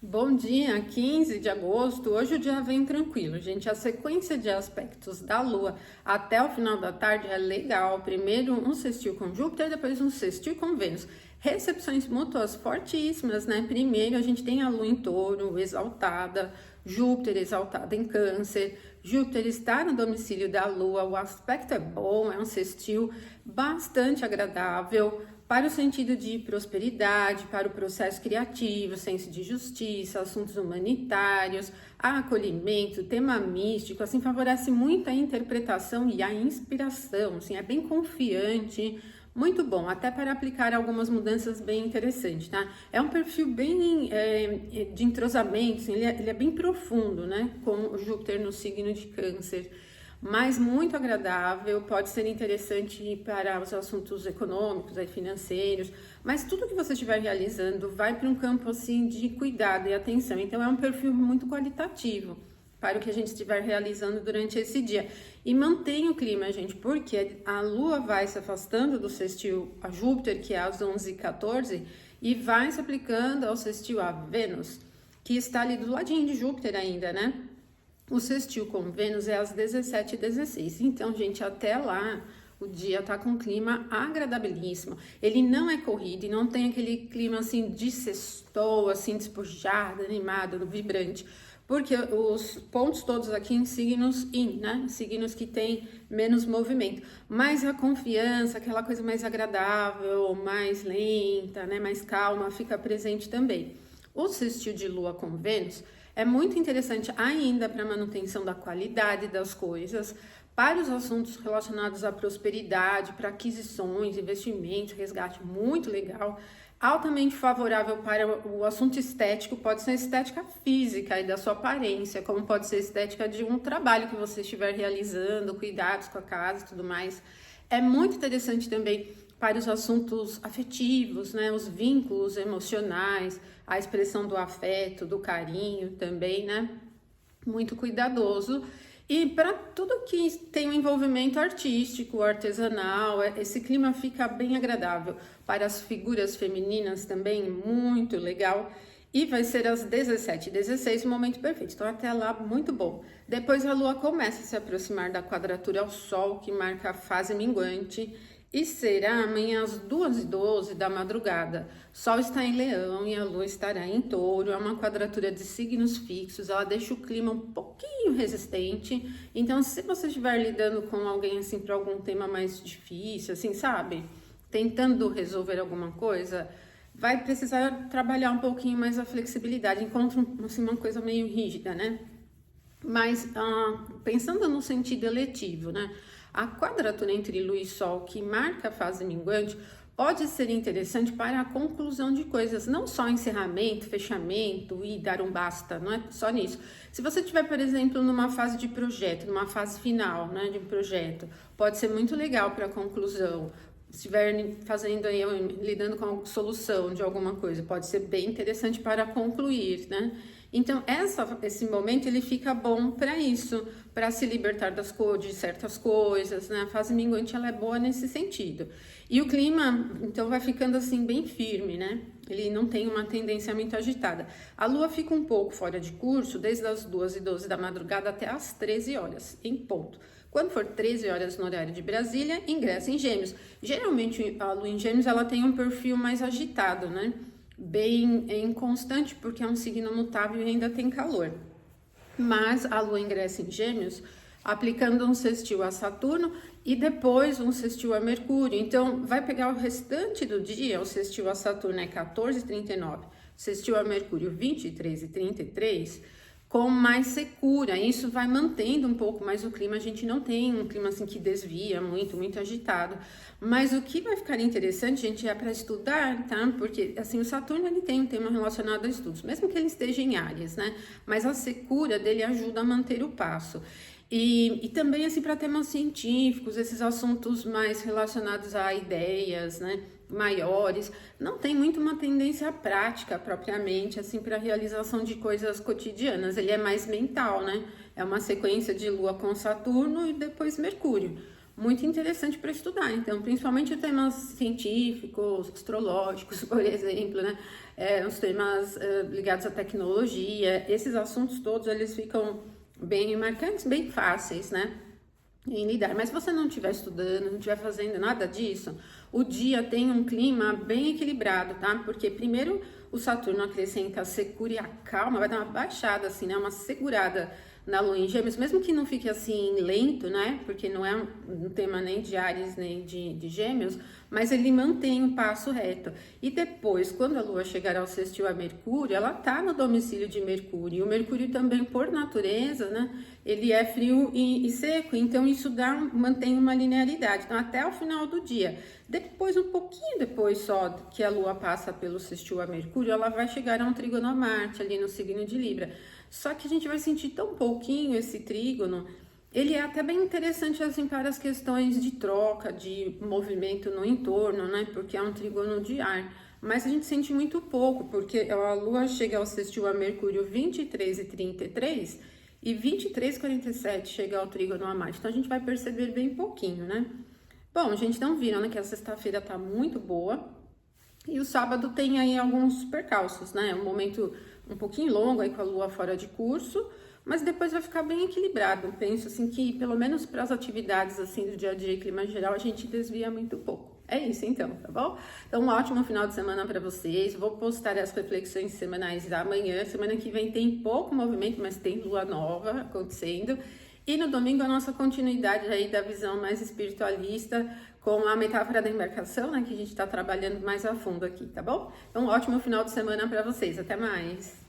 Bom dia, 15 de agosto. Hoje o dia vem tranquilo, gente. A sequência de aspectos da Lua até o final da tarde é legal. Primeiro um sextil com Júpiter, depois um sextil com Vênus. Recepções mútuas fortíssimas, né? Primeiro a gente tem a Lua em Touro, exaltada, Júpiter exaltada em Câncer. Júpiter está no domicílio da Lua, o aspecto é bom, é um sextil bastante agradável para o sentido de prosperidade, para o processo criativo, senso de justiça, assuntos humanitários, acolhimento, tema místico, assim, favorece muito a interpretação e a inspiração, assim, é bem confiante, muito bom, até para aplicar algumas mudanças bem interessantes, tá? É um perfil bem de entrosamento, assim, ele é bem profundo, né? Com o Júpiter no signo de Câncer, mas muito agradável, pode ser interessante para os assuntos econômicos e financeiros, mas tudo que você estiver realizando vai para um campo assim de cuidado e atenção, então é um perfil muito qualitativo para o que a gente estiver realizando durante esse dia. E mantenha o clima, gente, porque a Lua vai se afastando do sextil a Júpiter, que é às 11h14, e vai se aplicando ao sextil a Vênus, que está ali do ladinho de Júpiter ainda, né? O sextil com Vênus é às 17h16. Então, gente, até lá o dia tá com um clima agradabilíssimo. Ele não é corrido e não tem aquele clima assim de sextou, assim despojado, animado, vibrante. Porque os pontos todos aqui em signos yin, né? Signos que tem menos movimento. Mas a confiança, aquela coisa mais agradável, mais lenta, né? Mais calma, fica presente também. O sextil de Lua com Vênus é muito interessante ainda para a manutenção da qualidade das coisas, para os assuntos relacionados à prosperidade, para aquisições, investimentos, resgate, muito legal. Altamente favorável para o assunto estético, pode ser estética física e da sua aparência, como pode ser estética de um trabalho que você estiver realizando, cuidados com a casa e tudo mais. É muito interessante também para os assuntos afetivos, né, os vínculos emocionais, a expressão do afeto, do carinho também, né, muito cuidadoso. E para tudo que tem um envolvimento artístico, artesanal, esse clima fica bem agradável. Para as figuras femininas também, muito legal. E vai ser às 17h16, o momento perfeito. Então, até lá, muito bom. Depois a Lua começa a se aproximar da quadratura ao Sol, que marca a fase minguante. E será amanhã às 2h12 da madrugada. Sol está em Leão e a Lua estará em Touro. É uma quadratura de signos fixos, ela deixa o clima um pouquinho resistente. Então, se você estiver lidando com alguém assim para algum tema mais difícil, assim, sabe? Tentando resolver alguma coisa, vai precisar trabalhar um pouquinho mais a flexibilidade. Encontra assim, uma coisa meio rígida, né? Mas pensando no sentido eletivo, né? A quadratura entre Lua e Sol, que marca a fase minguante, pode ser interessante para a conclusão de coisas, não só encerramento, fechamento e dar um basta, não é só nisso. Se você estiver, por exemplo, numa fase de projeto, numa fase final, né, de um projeto, pode ser muito legal para a conclusão. Se estiver fazendo aí, lidando com a solução de alguma coisa, pode ser bem interessante para concluir, né? Então, esse momento, ele fica bom para isso, para se libertar de certas coisas, né? A fase minguante, ela é boa nesse sentido. E o clima, então, vai ficando assim, bem firme, né? Ele não tem uma tendência muito agitada. A Lua fica um pouco fora de curso, desde as 2h12 da madrugada até as 13h, em ponto. Quando for 13h no horário de Brasília, ingressa em Gêmeos. Geralmente, a Lua em Gêmeos, ela tem um perfil mais agitado, né? Bem inconstante, porque é um signo mutável e ainda tem calor. Mas a Lua ingressa em Gêmeos, aplicando um sextil a Saturno e depois um sextil a Mercúrio. Então, vai pegar o restante do dia, o sextil a Saturno é 14h39, sextil a Mercúrio 23h33, com mais secura. Isso vai mantendo um pouco mais o clima. A gente não tem um clima assim que desvia muito agitado. Mas o que vai ficar interessante, gente, é para estudar, tá? Porque assim, o Saturno, ele tem um tema relacionado a estudos, mesmo que ele esteja em Áries, né? Mas a secura dele ajuda a manter o passo. E também assim para temas científicos, esses assuntos mais relacionados a ideias, né, maiores, não tem muito uma tendência prática propriamente assim para a realização de coisas cotidianas. Ele é mais mental, né? É uma sequência de Lua com Saturno e depois Mercúrio. muito interessante para estudar. Então, principalmente temas científicos, astrológicos, por exemplo, né? Os temas ligados à tecnologia, esses assuntos todos, eles ficam bem marcantes, bem fáceis, né? Em lidar. Mas se você não estiver estudando, não estiver fazendo nada disso, o dia tem um clima bem equilibrado, tá? Porque primeiro o Saturno acrescenta a secura e a calma, vai dar uma baixada, assim, né? Uma segurada na Lua em Gêmeos, mesmo que não fique assim lento, né? Porque não é um tema nem de Áries nem de Gêmeos, mas ele mantém um passo reto. E depois, quando a Lua chegar ao sextil a Mercúrio, ela tá no domicílio de Mercúrio. E o Mercúrio também, por natureza, né? Ele é frio e seco, então isso mantém uma linearidade. Então, até o final do dia. Depois, um pouquinho depois só que a Lua passa pelo sextil a Mercúrio, ela vai chegar a um trígono a Marte, ali no signo de Libra. Só que a gente vai sentir tão pouquinho esse trígono, ele é até bem interessante assim para as questões de troca, de movimento no entorno, né? Porque é um trígono de ar. Mas a gente sente muito pouco, porque a Lua chega ao sextil a Mercúrio 23h33 e 23h47 chega ao trígono a Marte. Então a gente vai perceber bem pouquinho, né? Bom, gente, não viram, né? Que a sexta-feira tá muito boa. E o sábado tem aí alguns percalços, né? Um momento um pouquinho longo aí com a Lua fora de curso, mas depois vai ficar bem equilibrado. Penso assim que, pelo menos para as atividades assim do dia a dia e clima geral, a gente desvia muito pouco. É isso então, tá bom? Então, um ótimo final de semana para vocês. Vou postar as reflexões semanais amanhã. Semana que vem tem pouco movimento, mas tem lua nova acontecendo. E no domingo a nossa continuidade aí da visão mais espiritualista com a metáfora da embarcação, né, que a gente está trabalhando mais a fundo aqui, tá bom? Então, um ótimo final de semana para vocês. Até mais!